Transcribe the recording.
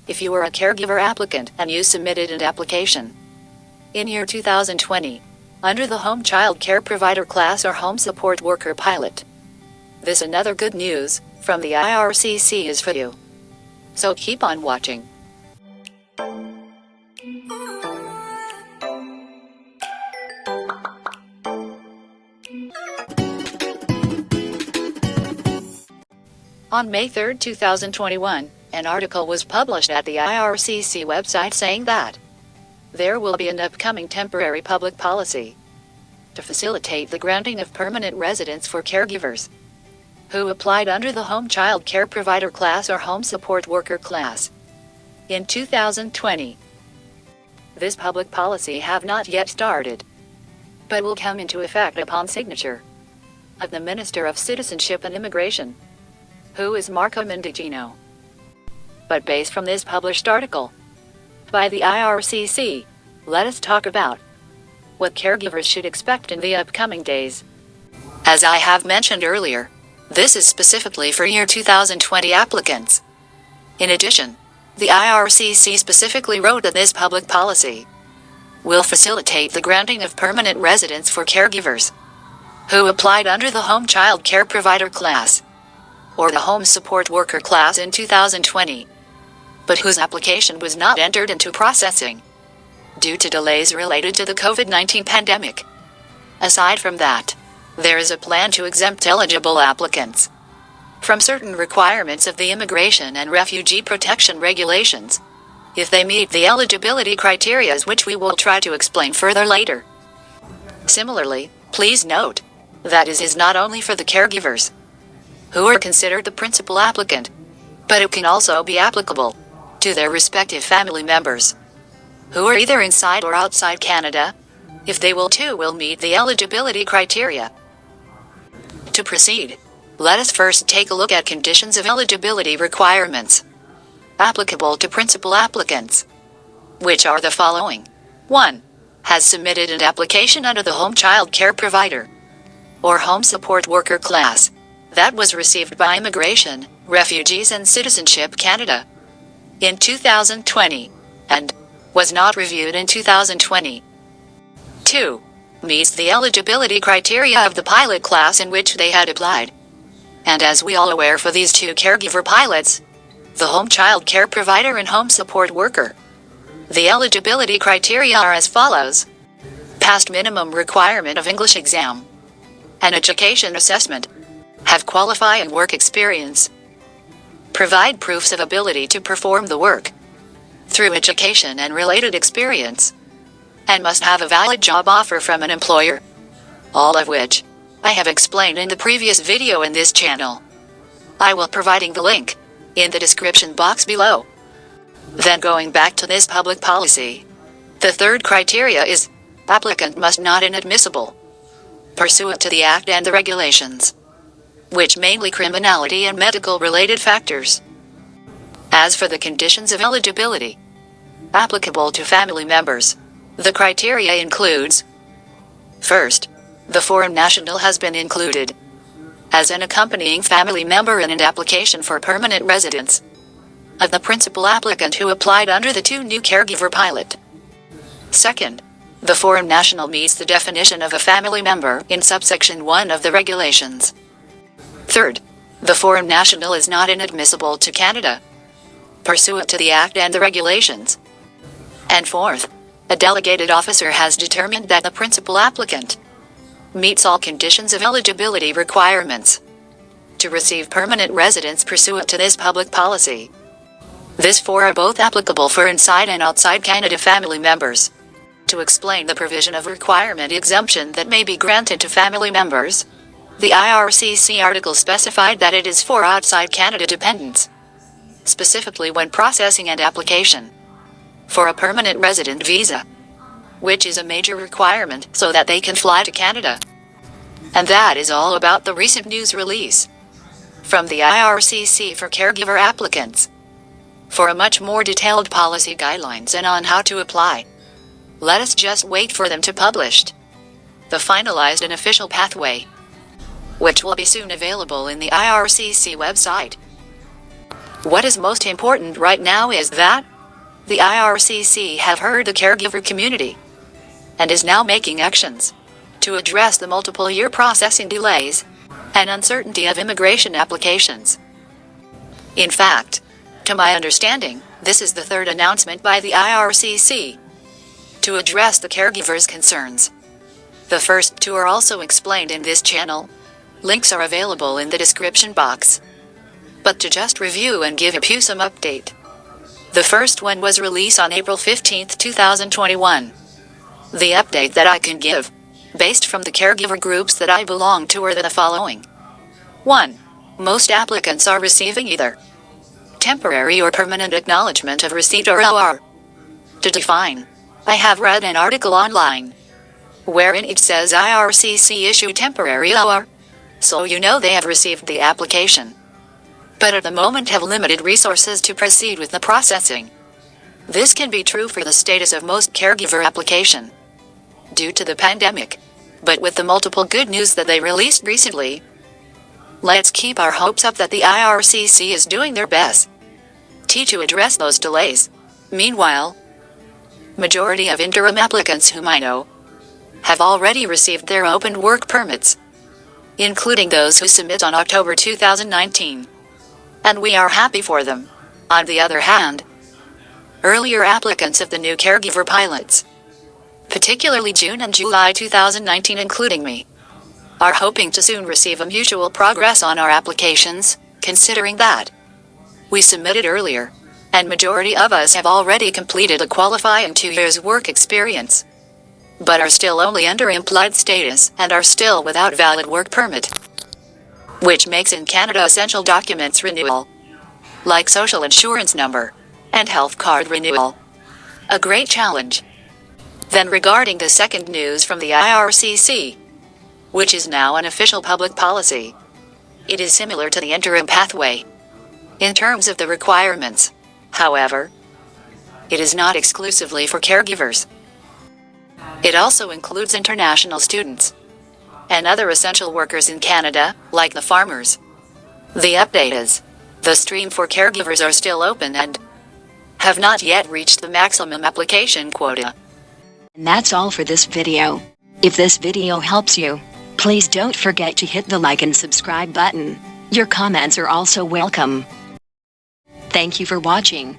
if you were a caregiver applicant and you submitted an application in year 2020 under the home child care provider class or home support worker pilot. This another good news from the IRCC is for you. So keep on watching. On May 3, 2021, an article was published at the IRCC website saying that there will be an upcoming temporary public policy to facilitate the granting of permanent residence for caregivers who applied under the home child care provider class or home support worker class in 2020. This public policy have not yet started, but will come into effect upon signature of the Minister of Citizenship and Immigration, who is Marco Mendicino. But based from this published article by the IRCC, let us talk about what caregivers should expect in the upcoming days. As I have mentioned earlier, this is specifically for year 2020 applicants. In addition, the IRCC specifically wrote that this public policy will facilitate the granting of permanent residence for caregivers who applied under the home child care provider class or the home support worker class in 2020, but whose application was not entered into processing due to delays related to the COVID-19 pandemic. Aside from that, there is a plan to exempt eligible applicants from certain requirements of the Immigration and Refugee Protection Regulations if they meet the eligibility criteria, which we will try to explain further later. Similarly, please note that it is not only for the caregivers who are considered the principal applicant, but it can also be applicable to their respective family members who are either inside or outside Canada, if they will meet the eligibility criteria. To proceed, let us first take a look at conditions of eligibility requirements applicable to principal applicants, which are the following. 1. Has submitted an application under the home child care provider or home support worker class that was received by Immigration, Refugees and Citizenship Canada in 2020 and was not reviewed in 2020. 2. Meets the eligibility criteria of the pilot class in which they had applied. And as we all aware, for these two caregiver pilots, the home child care provider and home support worker, the eligibility criteria are as follows. Past minimum requirement of English exam and education assessment. Have qualifying work experience. Provide proofs of ability to perform the work through education and related experience. And must have a valid job offer from an employer. All of which I have explained in the previous video in this channel. I will providing the link in the description box below. Then going back to this public policy, the third criteria is applicant must not inadmissible pursuant to the Act and the regulations, which mainly criminality and medical related factors. As for the conditions of eligibility applicable to family members, the criteria includes: first, the foreign national has been included as an accompanying family member in an application for permanent residence of the principal applicant who applied under the two new caregiver pilot. Second, the foreign national meets the definition of a family member in subsection 1 of the regulations. Third, the foreign national is not inadmissible to Canada pursuant to the Act and the regulations. And fourth, a delegated officer has determined that the principal applicant meets all conditions of eligibility requirements to receive permanent residence pursuant to this public policy. This four are both applicable for inside and outside Canada family members. To explain the provision of requirement exemption that may be granted to family members, the IRCC article specified that it is for outside Canada dependents, specifically when processing an application for a permanent resident visa, which is a major requirement so that they can fly to Canada. And that is all about the recent news release from the IRCC for caregiver applicants. For a much more detailed policy guidelines and on how to apply, let us just wait for them to publish the finalized and official pathway, which will be soon available in the IRCC website. What is most important right now is that the IRCC have heard the caregiver community and is now making actions to address the multiple year processing delays and uncertainty of immigration applications. In fact, to my understanding, this is the third announcement by the IRCC to address the caregivers' concerns. The first two are also explained in this channel. Links are available in the description box. But to just review and give you some update. The first one was released on April 15, 2021. The update that I can give, based from the caregiver groups that I belong to, are the following. 1. Most applicants are receiving either temporary or permanent acknowledgement of receipt or OR. To define, I have read an article online wherein it says IRCC issue temporary OR, so you know they have received the application, but at the moment have limited resources to proceed with the processing. This can be true for the status of most caregiver application due to the pandemic, but with the multiple good news that they released recently, let's keep our hopes up that the IRCC is doing their best to address those delays. Meanwhile, majority of interim applicants whom I know have already received their open work permits, including those who submit on October 2019. And we are happy for them. On the other hand, earlier applicants of the new caregiver pilots, particularly June and July 2019 including me, are hoping to soon receive a mutual progress on our applications, considering that we submitted earlier, and majority of us have already completed a qualifying 2 years work experience, but are still only under implied status and are still without valid work permit, which makes in Canada essential documents renewal, like social insurance number and health card renewal, a great challenge. Then regarding the second news from the IRCC, which is now an official public policy, it is similar to the interim pathway in terms of the requirements. However, it is not exclusively for caregivers. It also includes international students and other essential workers in Canada, like the farmers. The update is, the stream for caregivers are still open and have not yet reached the maximum application quota. And that's all for this video. If this video helps you, please don't forget to hit the like and subscribe button. Your comments are also welcome. Thank you for watching.